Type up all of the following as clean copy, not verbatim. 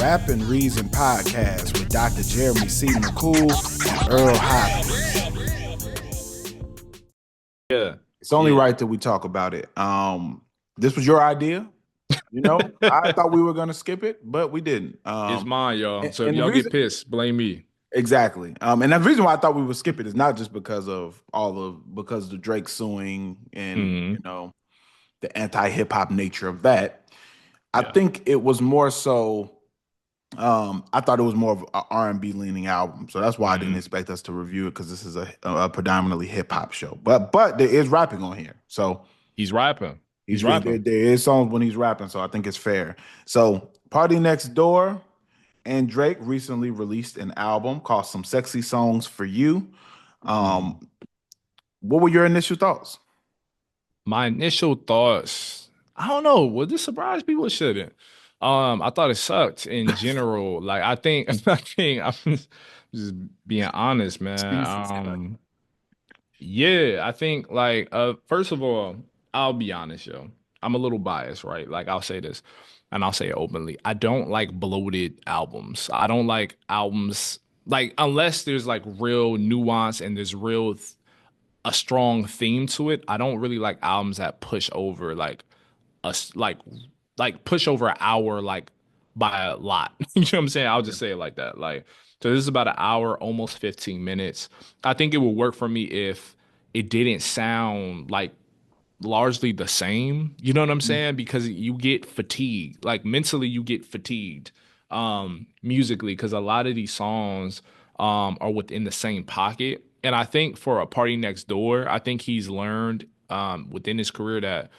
Rapping Reason Podcast with Dr. Jeremy C. McCool and Earl Hopkins. Yeah. It's only right that we talk about it. This was your idea. You know, I thought we were going to skip it, but we didn't. It's mine, y'all. So if and the y'all reason, get pissed, blame me. exactly. And the reason why I thought we would skip it is not just because of because of the Drake suing and, Mhm. the anti-hip hop nature of that. I Yeah. think it was more so I thought it was more of an R&B leaning album. So that's why I didn't Mhm. expect us to review it, because this is a predominantly hip hop show. But there is rapping on here. So He's rapping. He's there rapping. is songs when he's rapping, so I think it's fair. So Party Next Door and Drake recently released an album called Some Sexy Songs for You. Mm. What were your initial thoughts? My initial thoughts, I don't know. Would this surprise people? It shouldn't. I thought it sucked in general. Like I'm just being honest, man. Jesus Christ. Yeah, I think like first of all, I'll be honest, yo. I'm a little biased, right? Like I'll say this and I'll say it openly. I don't like bloated albums. I don't like albums like unless there's like real nuance and there's a strong theme to it. I don't really like albums that push over like us like push over an hour like by a lot. You know what I'm saying? I'll just say it like that. Like so this is about an hour, almost 15 minutes. I think it would work for me if it didn't sound like largely the same. You know what I'm saying? Because you get fatigued. Like mentally you get fatigued musically because a lot of these songs are within the same pocket. And I think for a Party Next Door, I think he's learned within his career that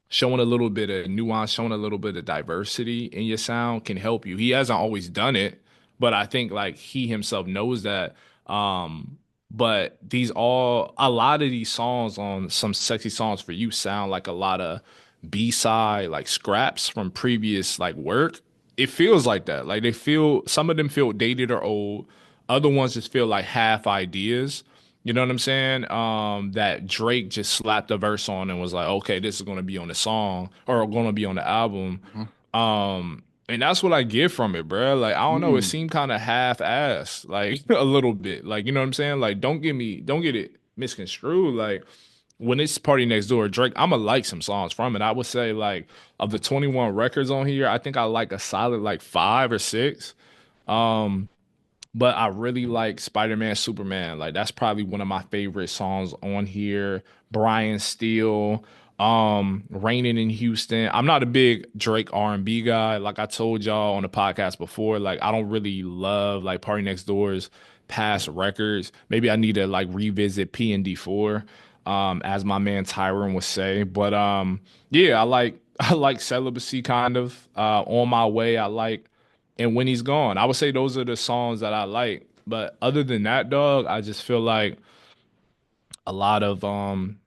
showing a little bit of nuance, showing a little bit of diversity in your sound can help you. He hasn't always done it, but I think like he himself knows that. But a lot of these songs on Some Sexy Songs for You sound like a lot of B-side like scraps from previous like work. It feels like that. Like some of them feel dated or old. Other ones just feel like half ideas. You know what I'm saying? That Drake just slapped a verse on and was like, okay, this is gonna be on the song or gonna be on the album. Mhm. And that's what I get from it, bro. Like, I don't know, it Mm. seemed kind of half-assed, like a little bit. Like, you know what I'm saying? Like, don't get it misconstrued. Like, when it's Party Next Door, Drake, I'ma like some songs from it. I would say like of the 21 records on here, I think I like a solid like 5 or 6. Um, but I really like Spider-Man Superman. Like that's probably one of my favorite songs on here. Brian Steele, Raining in Houston. I'm not a big Drake R&B guy. Like I told y'all on the podcast before, like I don't really love like Party Next Door's past records. Maybe I need to like revisit P&D 4, as my man Tyron would say. But yeah, I like I like Celibacy kind of. On My Way, I like and When He's Gone. I would say those are the songs that I like. But other than that, dog, I just feel like a lot of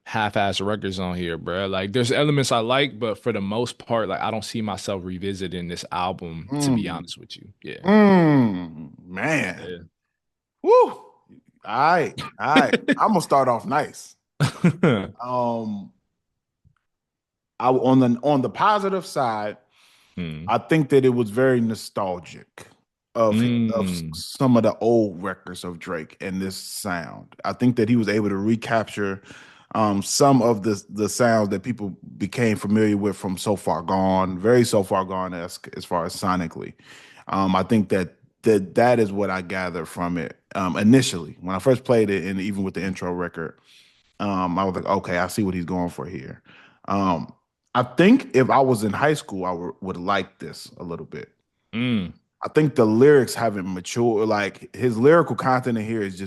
half-ass records on here, bro. Like there's elements I like, but for the most part, like I don't see myself revisiting this album, to be Mm. honest with you. Yeah. Man. Yeah. Woo. All right. All right. I'm gonna start off nice. Um, I on the positive side, Hmm. I think that it was very nostalgic of Mm. some of the old records of Drake and this sound. I think that he was able to recapture some of the sounds that people became familiar with from So Far Gone, very So Far Gone as far as sonically. I think that is what I gathered from it initially when I first played it, and even with the intro record. I was like, okay, I see what he's going for here. Um, I think if I was in high school, I would like this a little bit. Mm. I think the lyrics haven't matured. Like his lyrical content in here is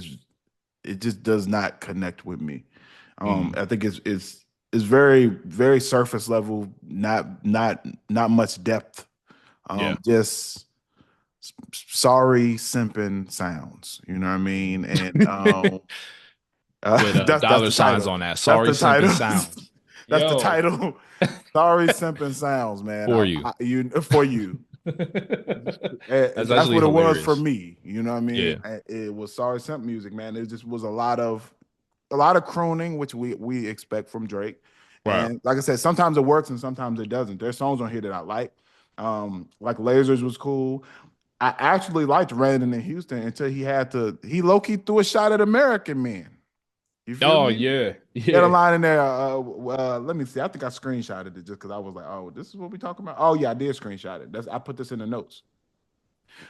it just does not connect with me. Mm. I think it's very very surface level, not much depth. Yeah. Just sorry simping sounds. You know what I mean? And With that's dollar the signs title. on that. That's Sorry, the simping title. sounds. That's the Yo, title. Sorry, simping sounds, man. for you. You for you. That's That's actually what it was for hilarious. me. You know what I mean? Yeah. It was sorry simp music, man. It just was a lot of crooning, which we expect from Drake. Right. And like I said, sometimes it works and sometimes it doesn't. There's songs on here that I like. Like Lasers was cool. I actually liked Brandon in Houston until he low key threw a shot at American men. You feel Oh me? yeah, He had a yeah. line in there. Let me see. I think I screenshotted it just because I was like, "Oh, this is what we talking about." Oh yeah, I did screenshot it. I put this in the notes.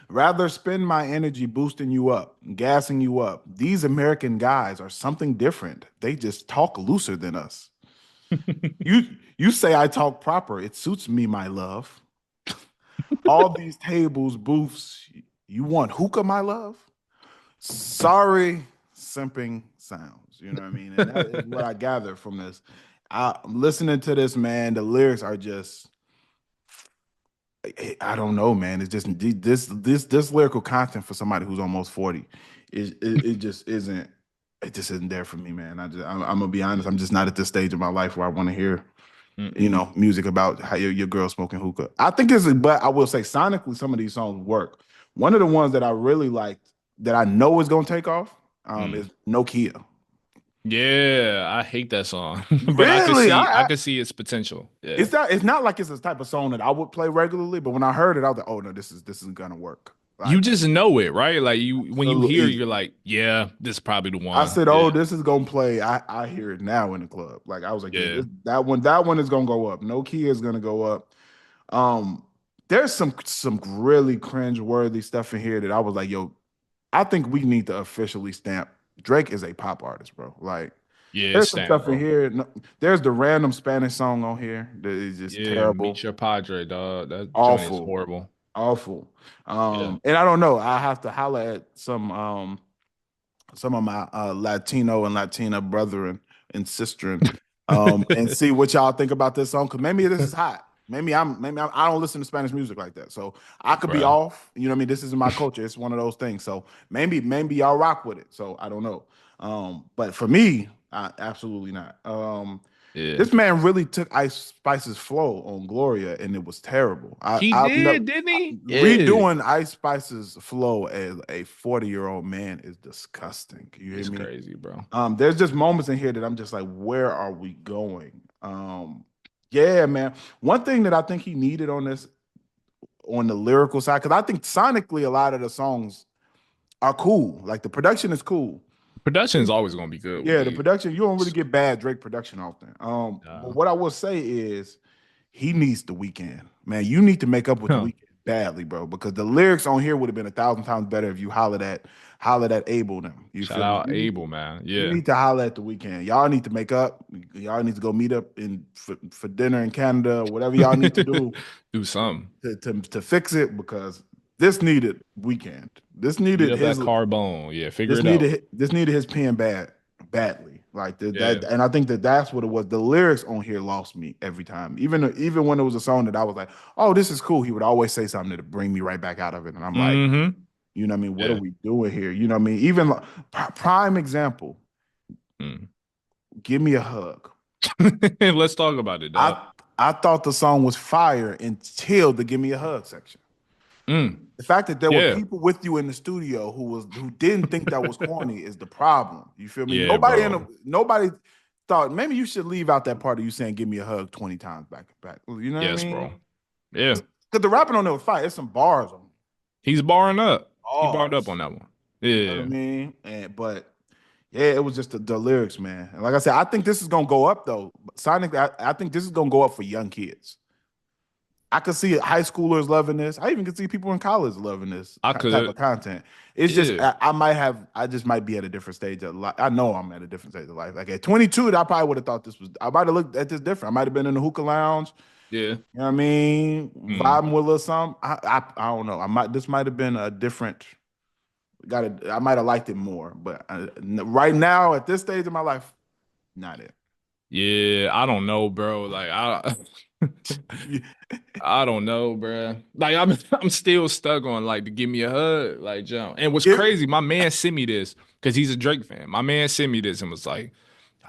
Rather spend my energy boosting you up, gassing you up. These American guys are something different. They just talk looser than us. You you say I talk proper. It suits me, my love. All these tables, booths. You want hookah, my love? Sorry, simping sounds. You know what I mean? And that is what I gather from this. I'm listening to this, man. The lyrics are just, I don't know, man. It's just this lyrical content for somebody who's almost 40. It just isn't. It just isn't there for me, man. I'm gonna be honest. I'm just not at this stage of my life where I want to hear, Mm-mm. music about how your girl smoking hookah. I think it's, but I will say sonically, some of these songs work. One of the ones that I really liked that I know is gonna take off, Mm. is Nokia. Yeah, I hate that song, but Really, I could see its potential. Yeah. it's not like it's a type of song that I would play regularly, but when I heard it, I was like, oh no, this is gonna work. You Like just know it, right? Like you when you hear it, absolutely. you're like, yeah, this is probably the I one. said, Yeah. oh, this is gonna play. I hear it now in the club. Like I was like, yeah, Yeah. that one is gonna go up. Nokia is gonna go up. Um, there's some really cringe-worthy stuff in here that I was like, yo, I think we need to officially stamp Drake is a pop artist, bro. Like, Yeah, there's some stamp, stuff in bro. here. No, there's the random Spanish song on here that is just Yeah, terrible, meet your padre, dog. That joint is awful, horrible. awful. Yeah. And I don't know. I have to holler at some of my Latino and Latina brethren and sisterin, and see what y'all think about this song. Because maybe this is hot. I don't listen to Spanish music like that, so I could be Bruh. off. You know what I mean? This isn't my culture. It's one of those things. So maybe y'all rock with it. So I don't know. But for me, absolutely not. Yeah. This man really took Ice Spice's flow on Gloria, and it was terrible. He I've never did, didn't he? Yeah. redoing Ice Spice's flow as a 40-year-old man is disgusting. You hear It's me? crazy, bro. There's just moments in here that I'm just like, where are we going? Yeah, man. One thing that I think he needed on the lyrical side, because I think sonically a lot of the songs are cool. Like the production is cool. Production is always gonna be good with Yeah, the these. production, you don't really get bad Drake production often. But Uh, what I will say is he needs the weekend. Man, you need to make up with the huh. weekend badly, bro, because the lyrics on here would have been 1,000 times better if you hollered at Abel them. You Shout feel me? out Abel, man. You Yeah. need to holler at the weekend. Y'all need to make up. Y'all need to go meet up for dinner in Canada, whatever y'all need to do Do something. to fix it because this needed weekend. This Beat needed up that his carbone. Yeah, figure it out. this needed his pen badly. Like Yeah. and I think that's what it was. The lyrics on here lost me every time. Even when it was a song that I was like, oh, this is cool. He would always say something to bring me right back out of it, and I'm like, Mm-hmm. you know what I mean? What are Yeah. we doing here? You know what I mean? Even prime example. Mm. Give me a hug. Let's talk about it, dog. I thought the song was fire until the give me a hug section. Mm. The fact that there were Yeah. people with you in the studio who didn't think that was corny is the problem. You feel me? Yeah, bro. Nobody thought maybe you should leave out that part of you saying give me a hug 20 times back to back. You know what I Yes, mean? bro. Yeah. Because the rapping on there was fire. There's some bars on He's barring up. He barred up bars. on that one. You know what I Yeah. mean? But yeah, it was just the lyrics, man. And like I said, I think this is gonna go up though. Sonic, I think this is gonna go up for young kids. I could see high schoolers loving this. I even could see people in college loving this I type of could. content. It's just Yeah. I just might be at a different stage of life. I know I'm at a different stage of life. Like at 22, I probably would have thought I might have looked at this different. I might have been in the hookah lounge. Yeah. You know what I mean? Mm. Vibing with a little something. I don't know. This might have been a different. I might have liked it more, but right now at this stage of my life, not it. Yeah. I don't know, bro. Like I don't know, bro. Like I'm still stuck on like to give me a hug, like John. And what's It, crazy, my man sent me this because he's a Drake fan. My man sent me this and was like,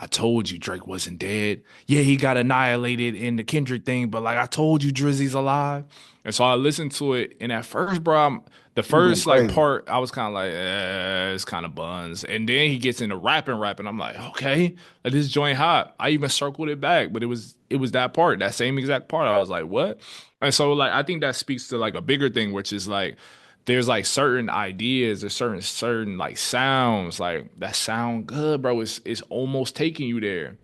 I told you Drake wasn't dead. Yeah, he got annihilated in the Kendrick thing, but like I told you, Drizzy's alive. And so I listened to it, and at first, bro, the He was going first like crazy. part, I was kind of like, it's kind of buns. And then he gets into rapping. I'm like, okay, like, this joint hot. I even circled it back, but it was that part, that same exact part. I was like, what? And so like I think that speaks to like a bigger thing, which is like there's like certain ideas or certain like sounds like that sound good, bro. It's almost taking you there.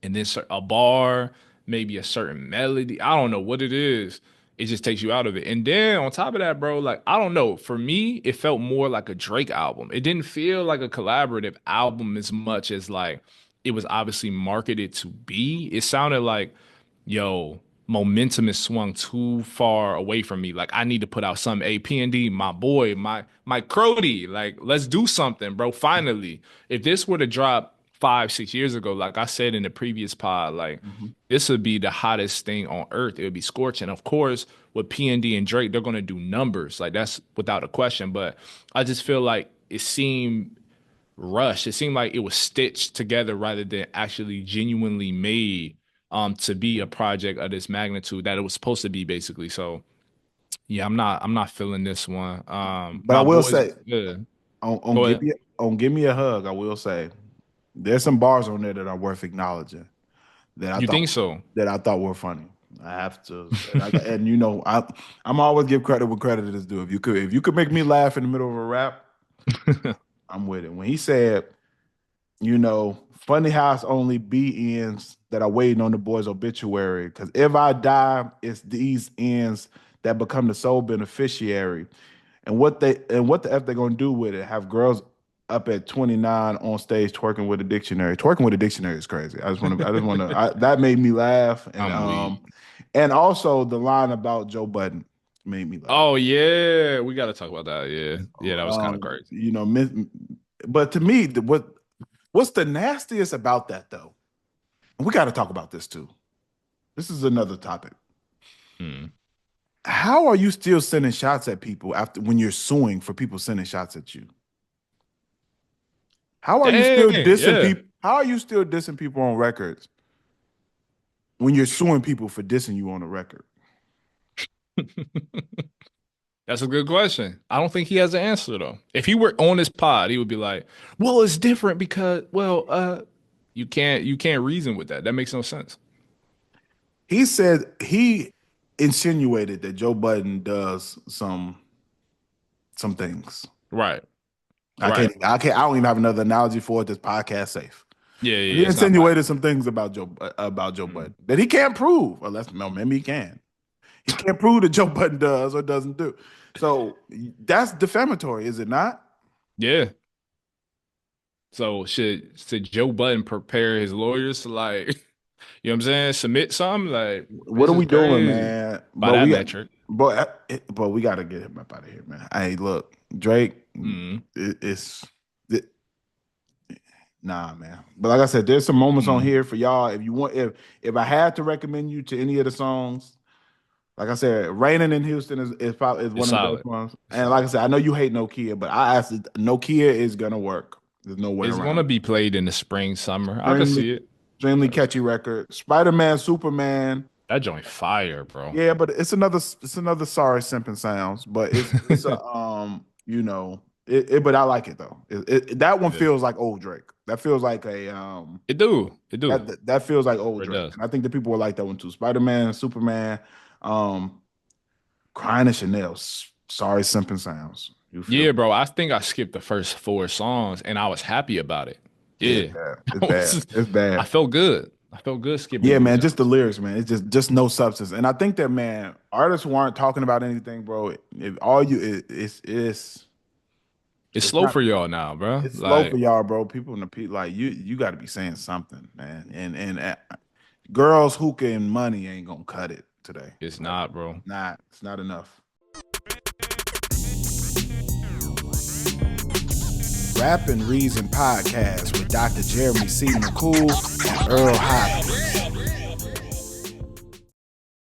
And then a bar, maybe a certain melody. I don't know what it is. It just takes you out of it. And then on top of that, bro, like I don't know. For me, it felt more like a Drake album. It didn't feel like a collaborative album as much as like it was obviously marketed to be. It sounded like, yo, momentum is swung too far away from me. Like I need to put out some APND, my boy, my Crody. Like, let's do something, bro. Finally. If this were to drop 5, 6 years ago, like I said in the previous pod, like Mhm. this would be the hottest thing on earth. It would be scorching. Of course, with PND and Drake, they're gonna do numbers. Like that's without a question. But I just feel like it seemed rushed. It seemed like it was stitched together rather than actually genuinely made to be a project of this magnitude that it was supposed to be basically. So yeah, I'm not feeling this one. But I My will boys, say yeah. on Go give ahead. me Give Me a Hug, I will say there's some bars on there that are worth acknowledging that I You thought think so? were funny. I have to, and you know, I'm always give credit where credit is due. If you could make me laugh in the middle of a rap, I'm with it. When he said, you know, funny how it's only B ends that are waiting on the boy's obituary. Because if I die, it's these ends that become the sole beneficiary. And what the F they're gonna do with it? Have girls up at 29 on stage twerking with a dictionary. Twerking with a dictionary is crazy. That made me laugh. I'm weak. And also the line about Joe Budden made me laugh. Oh yeah, we got to talk about that. Yeah, yeah, that was kind of crazy. You know, but to me, what's the nastiest about that though? And we got to talk about this too. This is another topic. Hmm. How are you still sending shots at people after when you're suing for people sending shots at you? How are you still Dang, dissing yeah. people? How are you still dissing people on records when you're suing people for dissing you on a record? That's a good question. I don't think he has an answer though. If he were on this pod, he would be like, "Well, it's different because, well, you can't reason with that. That makes no sense." He said he insinuated that Joe Budden does some things. Right, right. I don't even have another analogy for it. This podcast safe. Yeah, But yeah. he It's not podcast. insinuated some things about Joe Mm. Budden that he can't prove, unless no, maybe he can. He can't prove that Joe Budden does or doesn't do. So that's defamatory, is it not? Yeah. So should Joe Budden prepare his lawyers to like, you know what I'm saying, submit something? Like What this are is we doing, crazy man? by that metric. But we got to get him up out of here, man. Hey, look, Drake, Mm, it's nah, man. But like I said, there's some moments on mm. here for y'all. If you want, if I had to recommend you to any of the songs, like I said, "Raining in Houston" is probably is It's one of the best solid. ones. It's And like I solid. said, I know you hate Nokia, but I asked it, Nokia is gonna work. There's no way It's gonna around it. be played in the spring, summer. I can Extremely, see it. extremely catchy record. Spider-Man, Superman. That joint fire, bro. Yeah, but it's another sorry simping sounds, but it's a you know but I like it though. That one Yeah. feels like old Drake. That feels like a It do. It do. that feels like old It Drake. does. And I think the people will like that one too. Spider-Man, Superman, um, Crying to Chanel. Sorry simping sounds. You feel Yeah, bro. I think I skipped the first 4 songs and I was happy about it. yeah, it's Yeah. bad. It's I bad. was, It's I bad. felt good. I felt good skipping Yeah, those man, just the jumps. lyrics, man. It's just no substance. And I think that man, artists who aren't talking about anything, bro, if all you It's it's slow not for y'all now, bro. it's slow for Like y'all, bro. People in the like you got to be saying something, man. And girls hookah and money ain't gonna cut it today. it's Like, not, bro. it's not enough. Rap and Reason podcast with Dr. Jeremy C. McCool and Earl Hopkins.